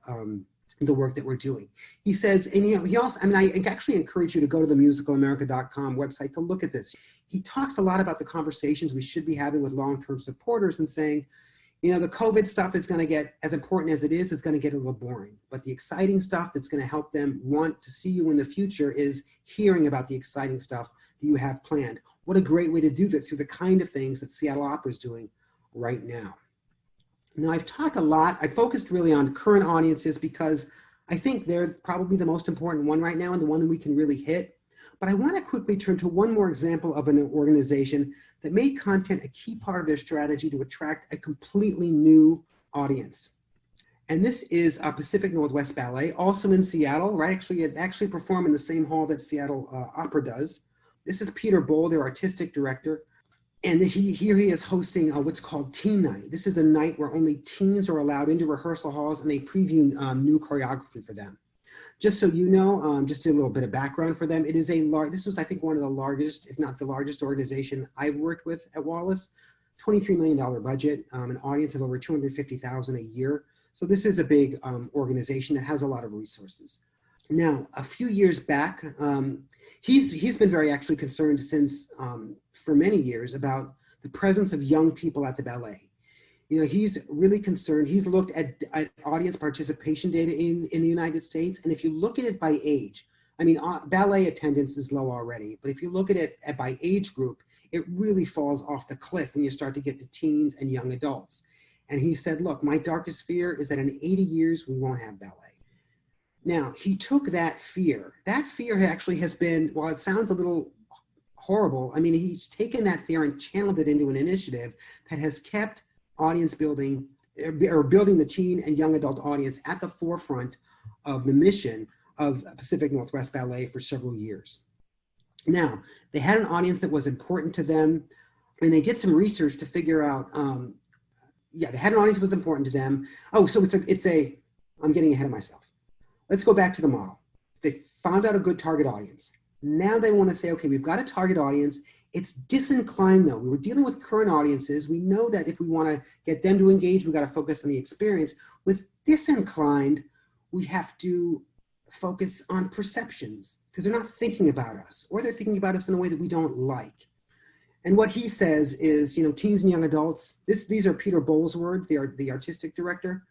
the work that we're doing. He says, and he also, I actually encourage you to go to the musicalamerica.com website to look at this. He talks a lot about the conversations we should be having with long-term supporters and saying, the COVID stuff is going to get, as important as it is going to get a little boring. But the exciting stuff that's going to help them want to see you in the future is hearing about the exciting stuff that you have planned. What a great way to do that through the kind of things that Seattle Opera is doing right now. Now, I've talked a lot. I focused really on current audiences because I think they're probably the most important one right now and the one that we can really hit. But I want to quickly turn to one more example of an organization that made content a key part of their strategy to attract a completely new audience. And this is Pacific Northwest Ballet, also in Seattle, right? It actually perform in the same hall that Seattle Opera does. This is Peter Bohl, their artistic director. And here he is hosting what's called Teen Night. This is a night where only teens are allowed into rehearsal halls, and they preview new choreography for them. Just so you know, just a little bit of background for them. It is this was, I think, one of the largest, if not the largest organization I've worked with at Wallace. $23 million budget, an audience of over 250,000 a year. So this is a big organization that has a lot of resources. Now, a few years back, he's been very actually concerned since for many years about the presence of young people at the ballet. You know, he's really concerned. He's looked at audience participation data in the United States. And if you look at it by age, I mean, ballet attendance is low already, but if you look at it by age group, it really falls off the cliff when you start to get to teens and young adults. And he said, look, my darkest fear is that in 80 years, we won't have ballet. Now, he took that fear. That fear actually has been, while it sounds a little horrible, I mean, he's taken that fear and channeled it into an initiative that has kept audience building, or building the teen and young adult audience at the forefront of the mission of Pacific Northwest Ballet for several years. Now, they had an audience that was important to them, and they did some research to figure out, they had an audience that was important to them. Oh, so I'm getting ahead of myself. Let's go back to the model. They found out a good target audience. Now they want to say, okay, we've got a target audience. It's disinclined though. We were dealing with current audiences. We know that if we want to get them to engage, we've got to focus on the experience. With disinclined, we have to focus on perceptions because they're not thinking about us, or they're thinking about us in a way that we don't like. And what he says is, you know, teens and young adults, these are Peter Bohl's words, the artistic director.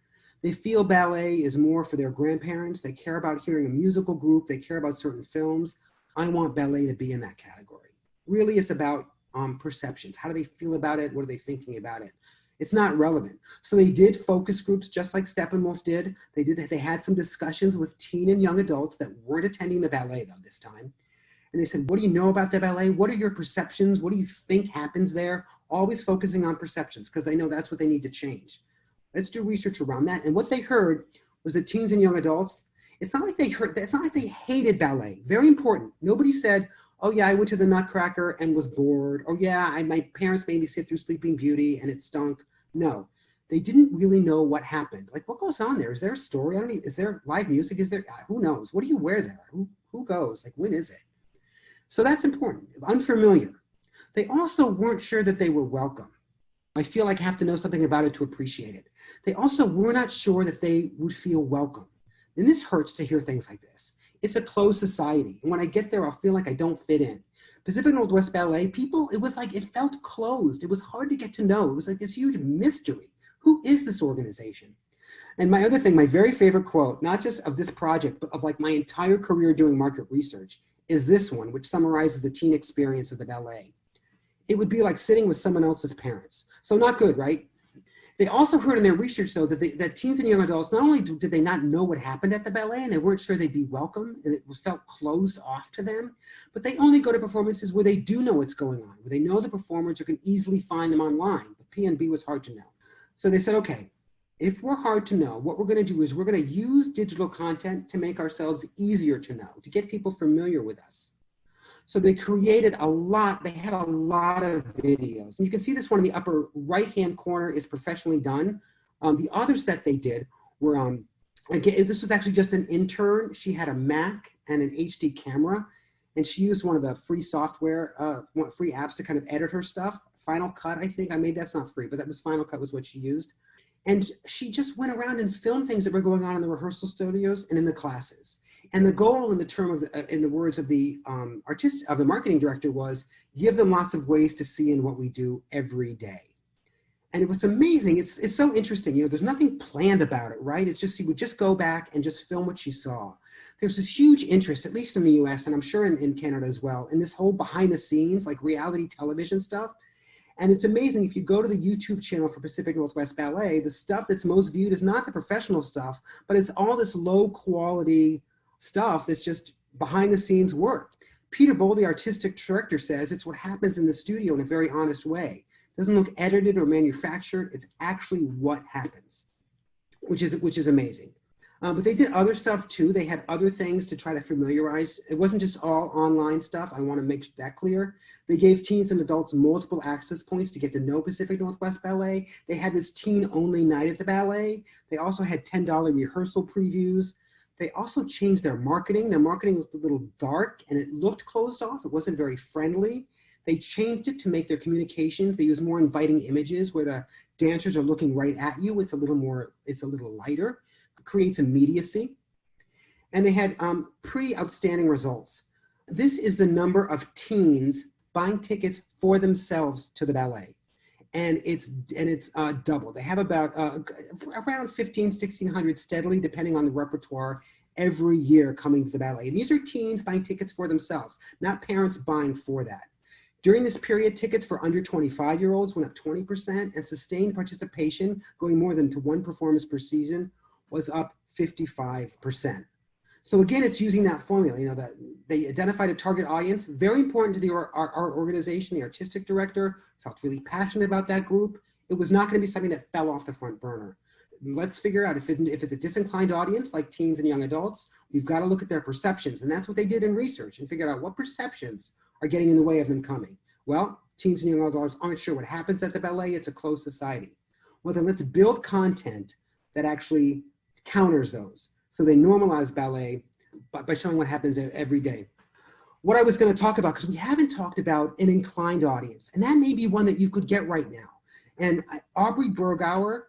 They feel ballet is more for their grandparents. They care about hearing a musical group. They care about certain films. I want ballet to be in that category. Really, it's about perceptions. How do they feel about it? What are they thinking about it? It's not relevant. So they did focus groups just like Steppenwolf did. They had some discussions with teen and young adults that weren't attending the ballet though this time. And they said, what do you know about the ballet? What are your perceptions? What do you think happens there? Always focusing on perceptions because they know that's what they need to change. Let's do research around that. And what they heard was that teens and young adults, it's not like they hated ballet. Very important. Nobody said, oh yeah, I went to the Nutcracker and was bored. Or yeah, my parents made me sit through Sleeping Beauty and it stunk. No, they didn't really know what happened. Like, what goes on there? Is there a story? Is there live music? Is there, who knows? What do you wear there? Who goes? Like, when is it? So that's important. Unfamiliar. They also weren't sure that they were welcome. I feel like I have to know something about it to appreciate it. They also were not sure that they would feel welcome. And this hurts to hear things like this. It's a closed society. And when I get there, I'll feel like I don't fit in. Pacific Northwest Ballet, people, it felt closed. It was hard to get to know. It was like this huge mystery. Who is this organization? And my other thing, my very favorite quote, not just of this project, but of like my entire career doing market research, is this one, which summarizes the teen experience of the ballet. It would be like sitting with someone else's parents. So not good, right? They also heard in their research, though, that teens and young adults, not only did they not know what happened at the ballet, and they weren't sure they'd be welcome, and it felt closed off to them, but they only go to performances where they do know what's going on, where they know the performers or can easily find them online. But P&B was hard to know. So they said, okay, if we're hard to know, what we're going to do is we're going to use digital content to make ourselves easier to know, to get people familiar with us. So they created they had a lot of videos. And you can see this one in the upper right-hand corner is professionally done. The others that they did were, again, this was actually just an intern. She had a Mac and an HD camera, and she used one of the free software, free apps to kind of edit her stuff. Final Cut, I think. Maybe that's not free, but that was Final Cut was what she used. And she just went around and filmed things that were going on in the rehearsal studios and in the classes. And the goal in the words of the marketing director was give them lots of ways to see in what we do every day. And it was amazing. It's so interesting. You know, there's nothing planned about it, right? It's just, she would just go back and just film what she saw. There's this huge interest, at least in the US, and I'm sure in Canada as well, in this whole behind the scenes, like reality television stuff. And it's amazing, if you go to the YouTube channel for Pacific Northwest Ballet, the stuff that's most viewed is not the professional stuff, but it's all this low quality stuff that's just behind the scenes work. Peter Bohl, the artistic director, says it's what happens in the studio in a very honest way. It doesn't look edited or manufactured. It's actually what happens, which is amazing. But they did other stuff too. They had other things to try to familiarize. It wasn't just all online stuff. I want to make that clear. They gave teens and adults multiple access points to get to know Pacific Northwest Ballet. They had this teen-only night at the ballet. They also had $10 rehearsal previews. They also changed their marketing. Their marketing was a little dark and it looked closed off. It wasn't very friendly. They changed it to make their communications. They use more inviting images where the dancers are looking right at you. It's a little lighter. Creates immediacy. And they had pretty outstanding results. This is the number of teens buying tickets for themselves to the ballet. And it's double. They have about around 1,600 steadily, depending on the repertoire, every year coming to the ballet. And these are teens buying tickets for themselves, not parents buying for that. During this period, tickets for under 25-year-olds went up 20%, and sustained participation, going more than to one performance per season, was up 55%. So again, it's using that formula, that they identified a target audience, very important to our organization. The artistic director felt really passionate about that group. It was not going to be something that fell off the front burner. Let's figure out if it's a disinclined audience like teens and young adults, we've got to look at their perceptions. And that's what they did in research and figured out what perceptions are getting in the way of them coming. Well, teens and young adults aren't sure what happens at the ballet. It's a closed society. Well, then let's build content that actually counters those. So they normalize ballet by showing what happens every day. What I was going to talk about, because we haven't talked about an inclined audience, and that may be one that you could get right now. And Aubrey Bergauer,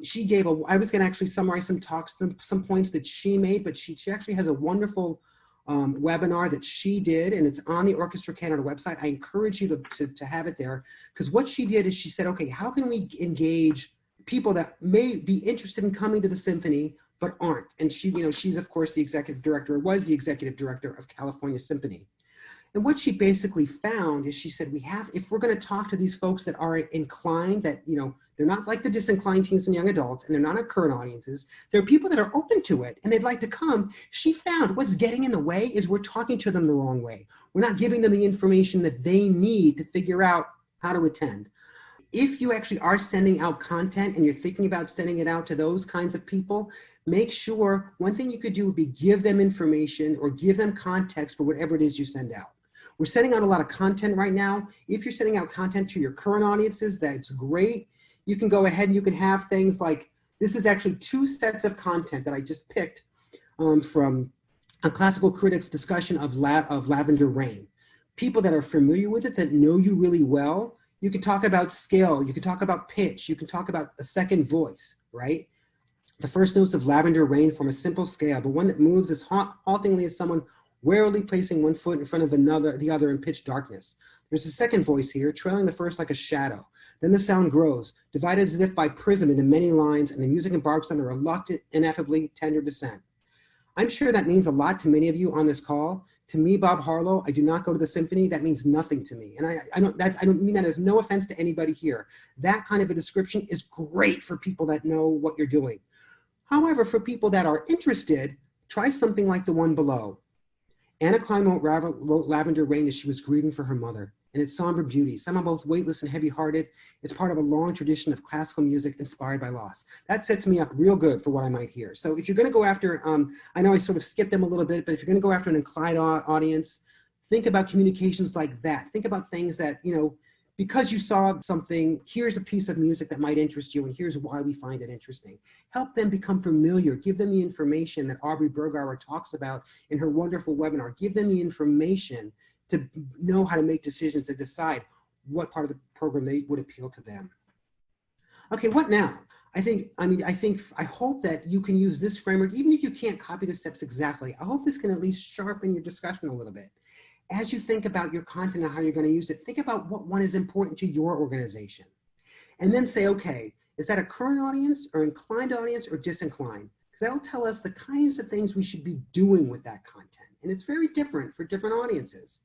she gave I was going to actually summarize some talks, some points that she made, but she actually has a wonderful webinar that she did, and it's on the Orchestra Canada website. I encourage you to have it there, because what she did is she said, okay, how can we engage people that may be interested in coming to the symphony but aren't? And she's of course the executive director, was the executive director of California Symphony. And what she basically found is she said, if we're going to talk to these folks that are inclined, that, they're not like the disinclined teens and young adults, and they're not our current audiences, there are people that are open to it and they'd like to come. She found what's getting in the way is we're talking to them the wrong way. We're not giving them the information that they need to figure out how to attend. If you actually are sending out content and you're thinking about sending it out to those kinds of people, make sure one thing you could do would be give them information or give them context for whatever it is you send out. We're sending out a lot of content right now. If you're sending out content to your current audiences, that's great. You can go ahead and you can have things like, this is actually 2 sets of content that I just picked from a classical critic's discussion of Lavender Rain. People that are familiar with it, that know you really well, you can talk about scale, you can talk about pitch, you can talk about a second voice, right? The first notes of Lavender Rain form a simple scale, but one that moves as haltingly as someone warily placing one foot in front of the other in pitch darkness. There's a second voice here, trailing the first like a shadow. Then the sound grows, divided as if by prism into many lines, and the music embarks on a reluctant, ineffably tender descent. I'm sure that means a lot to many of you on this call. To me, Bob Harlow, I do not go to the symphony. That means nothing to me. And I don't mean that as no offense to anybody here. That kind of a description is great for people that know what you're doing. However, for people that are interested, try something like the one below. Anna Klein wrote Lavender Rain as she was grieving for her mother. And its somber beauty, somehow both weightless and heavy-hearted, it's part of a long tradition of classical music inspired by loss. That sets me up real good for what I might hear. So if you're going to go after, I know I sort of skipped them a little bit, but if you're going to go after an inclined audience, think about communications like that. Think about things that, because you saw something, here's a piece of music that might interest you, and here's why we find it interesting. Help them become familiar. Give them the information that Aubrey Bergauer talks about in her wonderful webinar. Give them the information to know how to make decisions and decide what part of the program they would appeal to them. Okay, what now? I hope that you can use this framework, even if you can't copy the steps exactly. I hope this can at least sharpen your discussion a little bit. As you think about your content and how you're going to use it, think about what one is important to your organization. And then say, okay, is that a current audience or inclined audience or disinclined? Because that'll tell us the kinds of things we should be doing with that content. And it's very different for different audiences.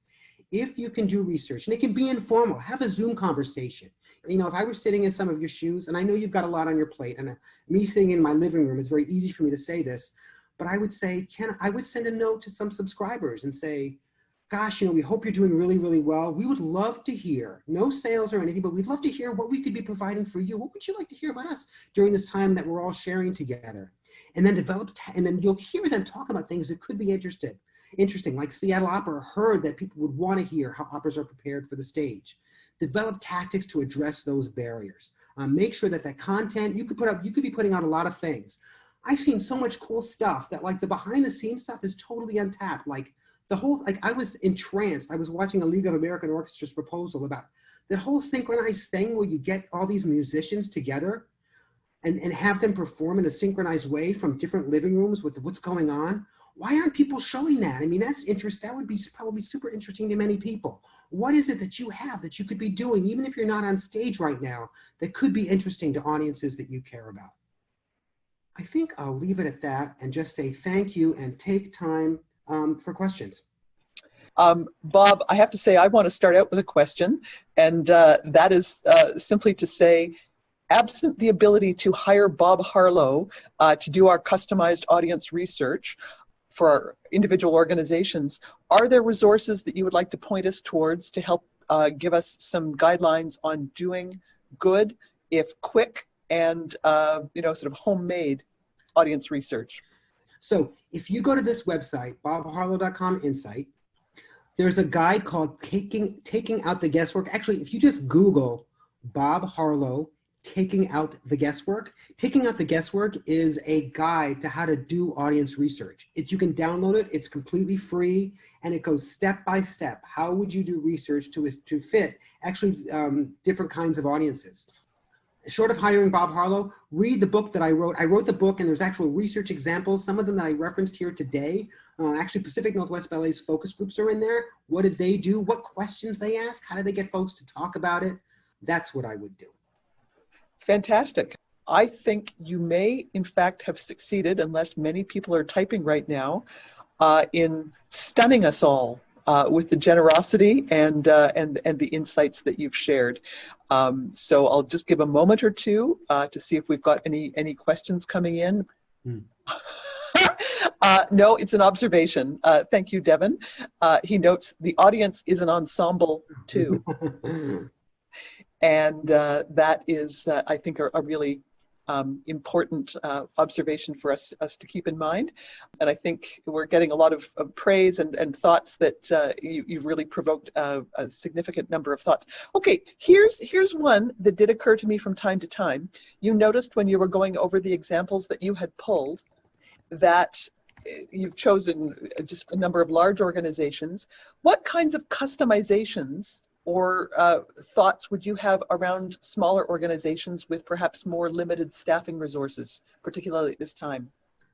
If you can do research, and it can be informal, have a Zoom conversation. If I were sitting in some of your shoes, and I know you've got a lot on your plate, and me sitting in my living room, it's very easy for me to say this, but I would say, I would send a note to some subscribers and say, gosh, we hope you're doing really, really well. We would love to hear, no sales or anything, but we'd love to hear what we could be providing for you. What would you like to hear about us during this time that we're all sharing together? And then and then you'll hear them talk about things that could be interesting, like Seattle Opera heard that people would want to hear how operas are prepared for the stage. Develop tactics to address those barriers. Make sure that content, you could be putting out a lot of things. I've seen so much cool stuff that like the behind the scenes stuff is totally untapped. I was entranced. I was watching a League of American Orchestras proposal about the whole synchronized thing where you get all these musicians together and have them perform in a synchronized way from different living rooms with what's going on. why aren't people showing that? I mean, that's interest. That would be probably super interesting to many people. What is it that you have that you could be doing, even if you're not on stage right now, that could be interesting to audiences that you care about? I think I'll leave it at that and just say thank you and take time for questions. Bob, I have to say, I want to start out with a question, and that is simply to say, absent the ability to hire Bob Harlow to do our customized audience research for our individual organizations, are there resources that you would like to point us towards to help give us some guidelines on doing good, if quick, and sort of homemade audience research? So if you go to this website, bobharlow.com Insight, there's a guide called Taking Out the Guesswork. Actually, if you just Google Bob Harlow, Taking Out the Guesswork. Taking Out the Guesswork is a guide to how to do audience research. You can download it, it's completely free, and it goes step by step. How would you do research to fit actually different kinds of audiences? Short of hiring Bob Harlow, read the book that I wrote. I wrote the book, and there's actual research examples, some of them that I referenced here today. Actually, Pacific Northwest Ballet's focus groups are in there. What did they do? What questions they ask? How did they get folks to talk about it? That's what I would do. Fantastic. I think you may, in fact, have succeeded, unless many people are typing right now, in stunning us all with the generosity and the insights that you've shared. So I'll just give a moment or two to see if we've got any questions coming in. No, it's an observation. Thank you, Devin. He notes the audience is an ensemble too. And that is, I think, a really important observation for us to keep in mind. And I think we're getting a lot of praise and thoughts that you've really provoked a significant number of thoughts. Okay, here's one that did occur to me from time to time. You noticed when you were going over the examples that you had pulled that you've chosen just a number of large organizations. What kinds of customizations or thoughts would you have around smaller organizations with perhaps more limited staffing resources, particularly at this time?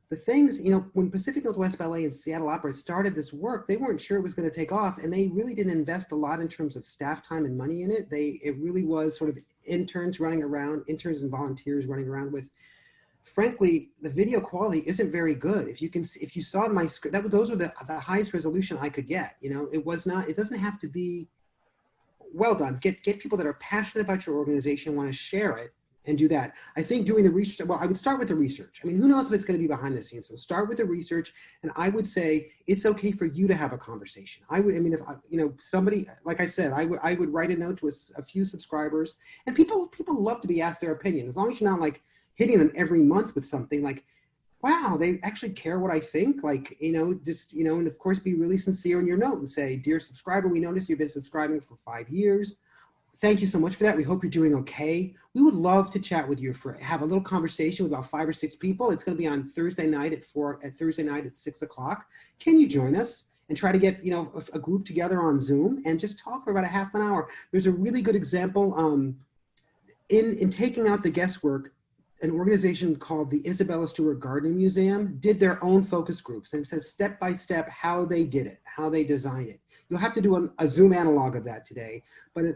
The things, when Pacific Northwest Ballet and Seattle Opera started this work, they weren't sure it was going to take off, and they really didn't invest a lot in terms of staff time and money in it. It really was sort of interns and volunteers running around with. Frankly, the video quality isn't very good. If you saw my script, those were the highest resolution I could get. It doesn't have to be well done. Get people that are passionate about your organization, want to share it, and do that. I think doing the research, well, I would start with the research. I mean, who knows if it's going to be behind the scenes? So start with the research, and I would say it's okay for you to have a conversation. If somebody, like I said, I would write a note to a few subscribers, and people love to be asked their opinion, as long as you're not like hitting them every month with something like, wow, they actually care what I think. And of course, be really sincere in your note and say, dear subscriber, we noticed you've been subscribing for 5 years. Thank you so much for that. We hope you're doing okay. We would love to chat with you, have a little conversation with about 5 or 6 people. It's going to be on Thursday night at 6 o'clock. Can you join us and try to get, a group together on Zoom and just talk for about a half an hour? There's a really good example in Taking Out the Guesswork. An organization called the Isabella Stewart Gardner Museum did their own focus groups, and it says step by step how they did it, how they designed it. You'll have to do a Zoom analog of that today, but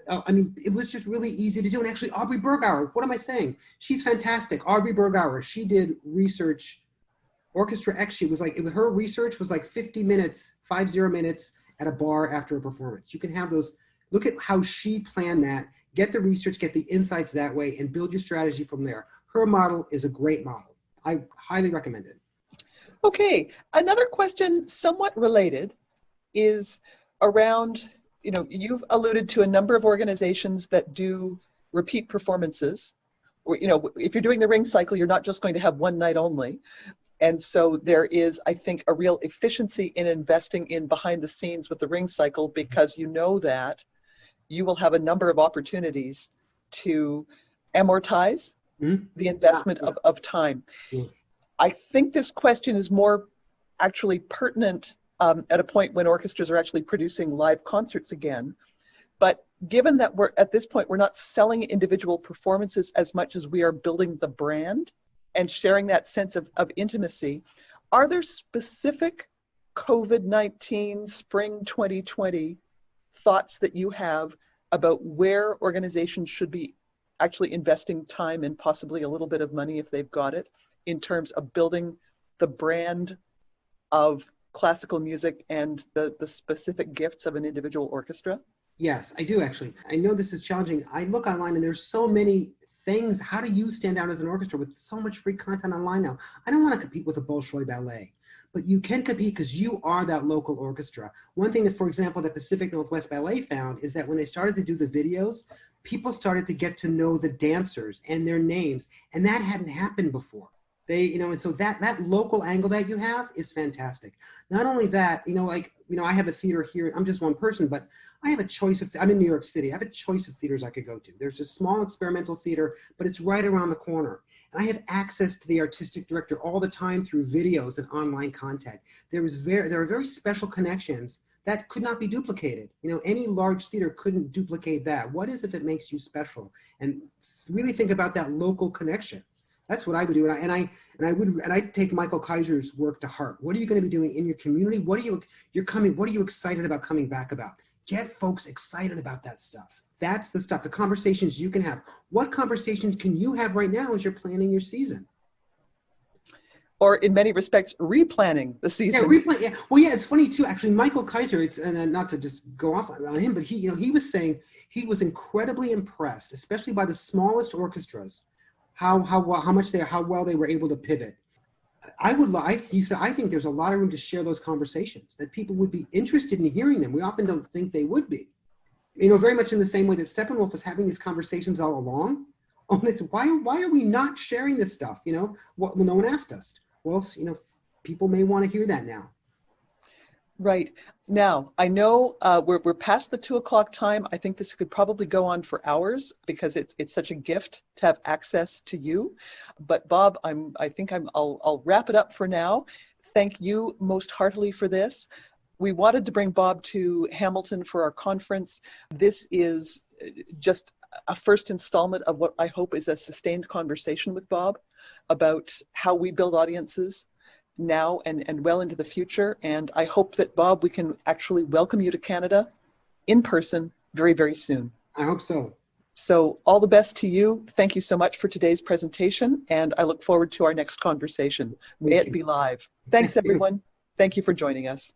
it was just really easy to do. And actually, Aubrey Bergauer, what am I saying? She's fantastic. Aubrey Bergauer, she did research, Orchestra X. Her research was like 50 minutes at a bar after a performance. You can have those. Look at how she planned that, get the research, get the insights that way, and build your strategy from there. Her model is a great model. I highly recommend it. Okay, another question somewhat related is around, you've alluded to a number of organizations that do repeat performances. Or, if you're doing the ring cycle, you're not just going to have one night only. And so there is, I think, a real efficiency in investing in behind the scenes with the ring cycle, because you know that you will have a number of opportunities to amortize the investment of time. I think this question is more actually pertinent at a point when orchestras are actually producing live concerts again. But given that at this point, we're not selling individual performances as much as we are building the brand and sharing that sense of intimacy, are there specific COVID-19 spring 2020 thoughts that you have about where organizations should be actually investing time and possibly a little bit of money if they've got it in terms of building the brand of classical music and the specific gifts of an individual orchestra? Yes, I do actually. I know this is challenging. I look online and there's so many things. How do you stand out as an orchestra with so much free content online now? I don't want to compete with the Bolshoi Ballet, but you can compete because you are that local orchestra. One thing that, for example, the Pacific Northwest Ballet found is that when they started to do the videos, people started to get to know the dancers and their names, and that hadn't happened before. And so that local angle that you have is fantastic. Not only that, I have a theater here. I'm just one person, but I have a choice I'm in New York City. I have a choice of theaters I could go to. There's a small experimental theater, but it's right around the corner. And I have access to the artistic director all the time through videos and online content. There are very special connections that could not be duplicated. Any large theater couldn't duplicate that. What is it that makes you special? And really think about that local connection. That's what I would do, and I take Michael Kaiser's work to heart. What are you going to be doing in your community? What are you excited about coming back about? Get folks excited about that stuff. That's the stuff, the conversations you can have. What conversations can you have right now as you're planning your season? Or in many respects, replanning the season. Yeah. Well, yeah, it's funny too. Actually, Michael Kaiser, and not to just go off on him, but he was saying he was incredibly impressed, especially by the smallest orchestras, how well they were able to pivot. He said, I think there's a lot of room to share those conversations, that people would be interested in hearing them. We often don't think they would be. Very much in the same way that Steppenwolf was having these conversations all along. Why are we not sharing this stuff? No one asked us. Well, people may want to hear that now. Right. Now, I know we're past the 2:00 time. I think this could probably go on for hours because it's such a gift to have access to you. But Bob, I'll wrap it up for now. Thank you most heartily for this. We wanted to bring Bob to Hamilton for our conference. This is just a first installment of what I hope is a sustained conversation with Bob about how we build audiences now and well into the future. And I hope that, Bob, we can actually welcome you to Canada in person very, very soon. I hope so. So all the best to you. Thank you so much for today's presentation. And I look forward to our next conversation. May it be live. Thanks, everyone. Thank you for joining us.